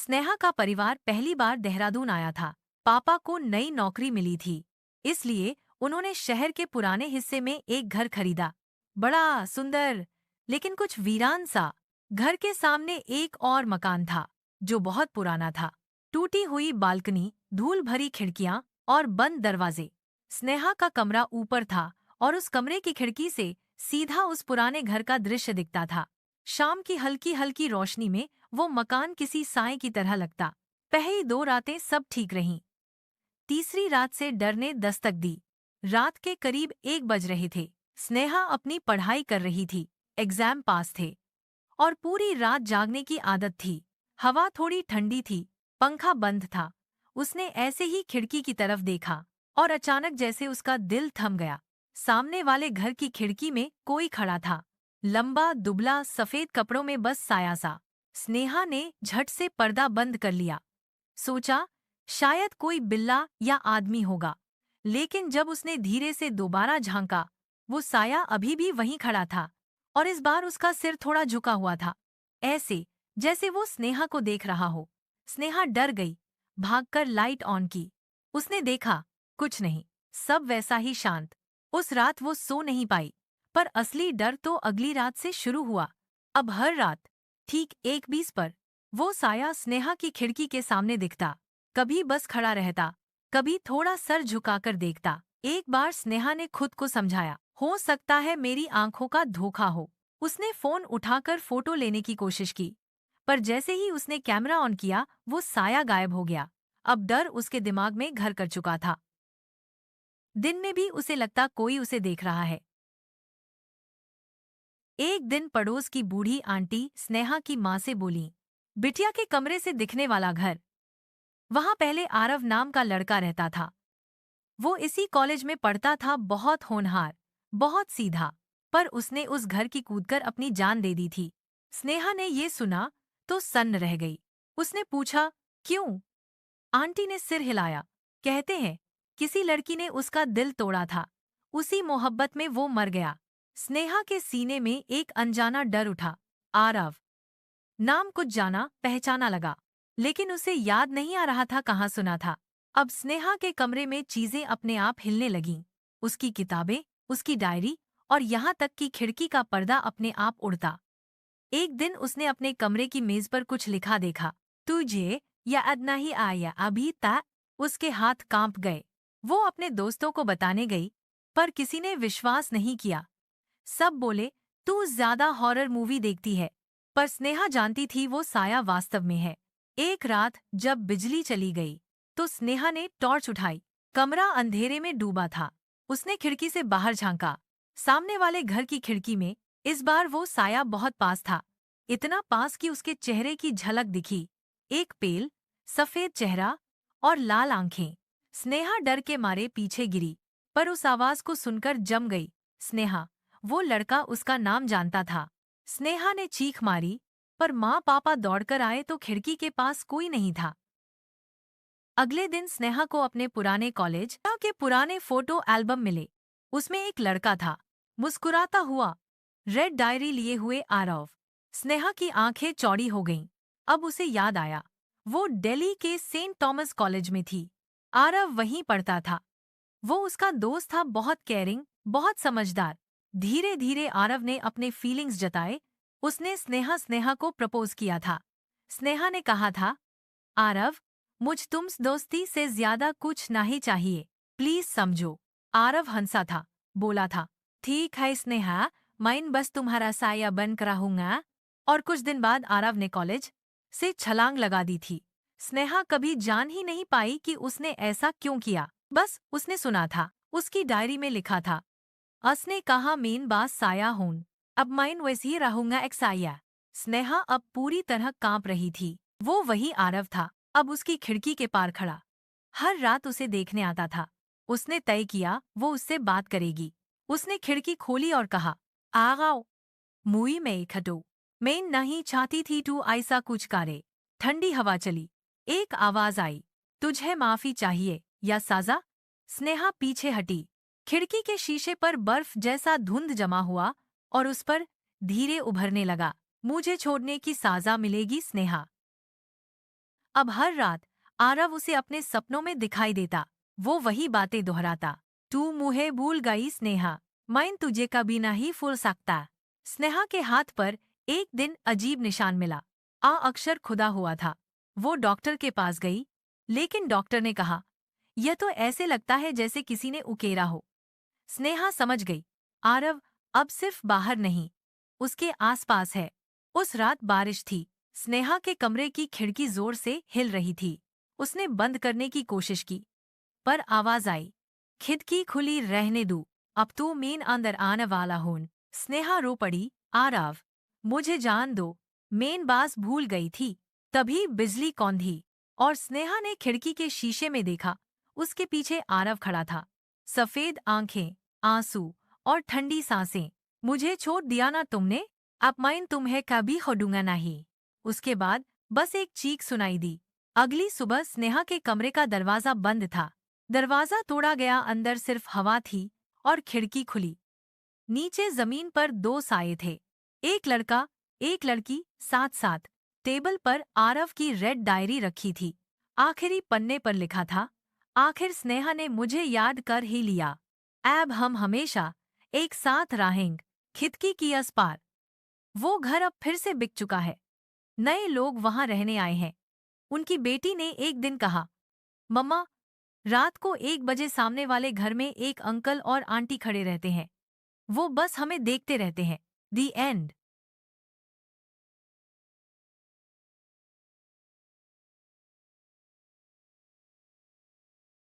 स्नेहा का परिवार पहली बार देहरादून आया था। पापा को नई नौकरी मिली थी, इसलिए उन्होंने शहर के पुराने हिस्से में एक घर खरीदा। बड़ा सुंदर, लेकिन कुछ वीरान सा। घर के सामने एक और मकान था, जो बहुत पुराना था। टूटी हुई बालकनी, धूल भरी खिड़कियां और बंद दरवाजे। स्नेहा का कमरा ऊपर था और उस कमरे की खिड़की से सीधा उस पुराने घर का दृश्य दिखता था। शाम की हल्की हल्की रोशनी में वो मकान किसी साए की तरह लगता। पहली दो रातें सब ठीक रहीं। तीसरी रात से डर ने दस्तक दी। रात के करीब 1 बज रहे थे। स्नेहा अपनी पढ़ाई कर रही थी, एग्जाम पास थे और पूरी रात जागने की आदत थी। हवा थोड़ी ठंडी थी, पंखा बंद था। उसने ऐसे ही खिड़की की तरफ देखा और अचानक जैसे उसका दिल थम गया। सामने वाले घर की खिड़की में कोई खड़ा था, लंबा दुबला सफेद कपड़ों में बस साया सा। स्नेहा ने झट से पर्दा बंद कर लिया। सोचा शायद कोई बिल्ला या आदमी होगा, लेकिन जब उसने धीरे से दोबारा झांका, वो साया अभी भी वहीं खड़ा था और इस बार उसका सिर थोड़ा झुका हुआ था, ऐसे जैसे वो स्नेहा को देख रहा हो। स्नेहा डर गई, भागकर लाइट ऑन की। उसने देखा, कुछ नहीं, सब वैसा ही शांत। उस रात वो सो नहीं पाई, पर असली डर तो अगली रात से शुरू हुआ। अब हर रात ठीक 1:20 पर वो साया स्नेहा की खिड़की के सामने दिखता। कभी बस खड़ा रहता, कभी थोड़ा सर झुकाकर देखता। एक बार स्नेहा ने खुद को समझाया, हो सकता है मेरी आंखों का धोखा हो। उसने फोन उठाकर फोटो लेने की कोशिश की, पर जैसे ही उसने कैमरा ऑन किया, वो साया गायब हो गया। अब डर उसके दिमाग में घर कर चुका था। दिन में भी उसे लगता कोई उसे देख रहा है। एक दिन पड़ोस की बूढ़ी आंटी स्नेहा की माँ से बोली, बिटिया के कमरे से दिखने वाला घर, वहां पहले आरव नाम का लड़का रहता था। वो इसी कॉलेज में पढ़ता था, बहुत होनहार, बहुत सीधा, पर उसने उस घर की कूदकर अपनी जान दे दी थी। स्नेहा ने ये सुना तो सन्न रह गई। उसने पूछा, क्यों? आंटी ने सिर हिलाया। कहते हैं किसी लड़की ने उसका दिल तोड़ा था, उसी मोहब्बत में वो मर गया। स्नेहा के सीने में एक अनजाना डर उठा। आरव नाम कुछ जाना पहचाना लगा, लेकिन उसे याद नहीं आ रहा था कहाँ सुना था। अब स्नेहा के कमरे में चीजें अपने आप हिलने लगीं। उसकी किताबें, उसकी डायरी और यहाँ तक कि खिड़की का पर्दा अपने आप उड़ता। एक दिन उसने अपने कमरे की मेज पर कुछ लिखा देखा, तुझे याद नहीं आया अभी तक? उसके हाथ कांप गए। वो अपने दोस्तों को बताने गई, पर किसी ने विश्वास नहीं किया। सब बोले, तू ज्यादा हॉरर मूवी देखती है। पर स्नेहा जानती थी वो साया वास्तव में है। एक रात जब बिजली चली गई, तो स्नेहा ने टॉर्च उठाई। कमरा अंधेरे में डूबा था। उसने खिड़की से बाहर झांका। सामने वाले घर की खिड़की में इस बार वो साया बहुत पास था, इतना पास कि उसके चेहरे की झलक दिखी। एक पेल, सफेद चेहरा और लाल आंखें। स्नेहा डर के मारे पीछे गिरी, पर उस आवाज को सुनकर जम गई। स्नेहा, वो लड़का उसका नाम जानता था। स्नेहा ने चीख मारी, पर माँ पापा दौड़कर आए तो खिड़की के पास कोई नहीं था। अगले दिन स्नेहा को अपने पुराने कॉलेज के पुराने फोटो एल्बम मिले। उसमें एक लड़का था, मुस्कुराता हुआ, रेड डायरी लिए हुए आरव। स्नेहा की आंखें चौड़ी हो गईं। अब उसे याद आया, वो दिल्ली के सेंट थॉमस कॉलेज में थी। आरव वहीं पढ़ता था। वो उसका दोस्त था, बहुत केयरिंग, बहुत समझदार। धीरे धीरे आरव ने अपने फीलिंग्स जताए। उसने स्नेहा स्नेहा को प्रपोज किया था। स्नेहा ने कहा था, आरव, मुझ तुम दोस्ती से ज्यादा कुछ नहीं चाहिए, प्लीज समझो। आरव हंसा था, बोला था, ठीक है स्नेहा, मैं बस तुम्हारा साया बनकर रहूंगा। और कुछ दिन बाद आरव ने कॉलेज से छलांग लगा दी थी। स्नेहा कभी जान ही नहीं पाई कि उसने ऐसा क्यों किया। बस उसने सुना था, उसकी डायरी में लिखा था, उसने कहा मेन बास साया हूं, अब मैं वैसे ही रहूंगा एक साया। स्नेहा अब पूरी तरह कांप रही थी। वो वही आरव था, अब उसकी खिड़की के पार खड़ा। हर रात उसे देखने आता था। उसने तय किया वो उससे बात करेगी। उसने खिड़की खोली और कहा, आओ, मुई में खटो। मैं नहीं चाहती थी तू ऐसा कुछ करे। ठंडी हवा चली। एक आवाज आई, तुझे माफी चाहिए या साजा? स्नेहा पीछे हटी। खिड़की के शीशे पर बर्फ जैसा धुंध जमा हुआ और उस पर धीरे उभरने लगा, मुझे छोड़ने की साजा मिलेगी स्नेहा। अब हर रात आरव उसे अपने सपनों में दिखाई देता। वो वही बातें दोहराता। तू मुझे भूल गई स्नेहा, मैं तुझे कभी नहीं भूल सकता। स्नेहा के हाथ पर एक दिन अजीब निशान मिला। अक्षर खुदा हुआ था। वो डॉक्टर के पास गई, लेकिन डॉक्टर ने कहा, यह तो ऐसे लगता है जैसे किसी ने उकेरा हो। स्नेहा समझ गई, आरव अब सिर्फ बाहर नहीं, उसके आसपास है। उस रात बारिश थी। स्नेहा के कमरे की खिड़की जोर से हिल रही थी। उसने बंद करने की कोशिश की, पर आवाज आई, खिड़की खुली रहने दो, अब तो मीन अंदर आने वाला हूं। स्नेहा रो पड़ी, आरव मुझे जान दो, मेन बास भूल गई थी। तभी बिजली कौंधी और स्नेहा ने खिड़की के शीशे में देखा। उसके पीछे आरव खड़ा था। सफेद आंखें, आंसू और ठंडी सांसें। मुझे छोड़ दिया ना तुमने, अब मैं तुम्हें कभी छोड़ूंगा नहीं। उसके बाद बस एक चीख सुनाई दी। अगली सुबह स्नेहा के कमरे का दरवाजा बंद था। दरवाजा तोड़ा गया, अंदर सिर्फ हवा थी और खिड़की खुली। नीचे जमीन पर दो साये थे, एक लड़का, एक लड़की, साथ साथ। टेबल पर आरव की रेड डायरी रखी थी। आखिरी पन्ने पर लिखा था, आखिर स्नेहा ने मुझे याद कर ही लिया। अब हम हमेशा एक साथ रहेंगे। खिड़की की उस पार। वो घर अब फिर से बिक चुका है। नए लोग वहां रहने आए हैं। उनकी बेटी ने एक दिन कहा, मम्मा, रात को 1 बजे सामने वाले घर में एक अंकल और आंटी खड़े रहते हैं। वो बस हमें देखते रहते हैं। दी एंड।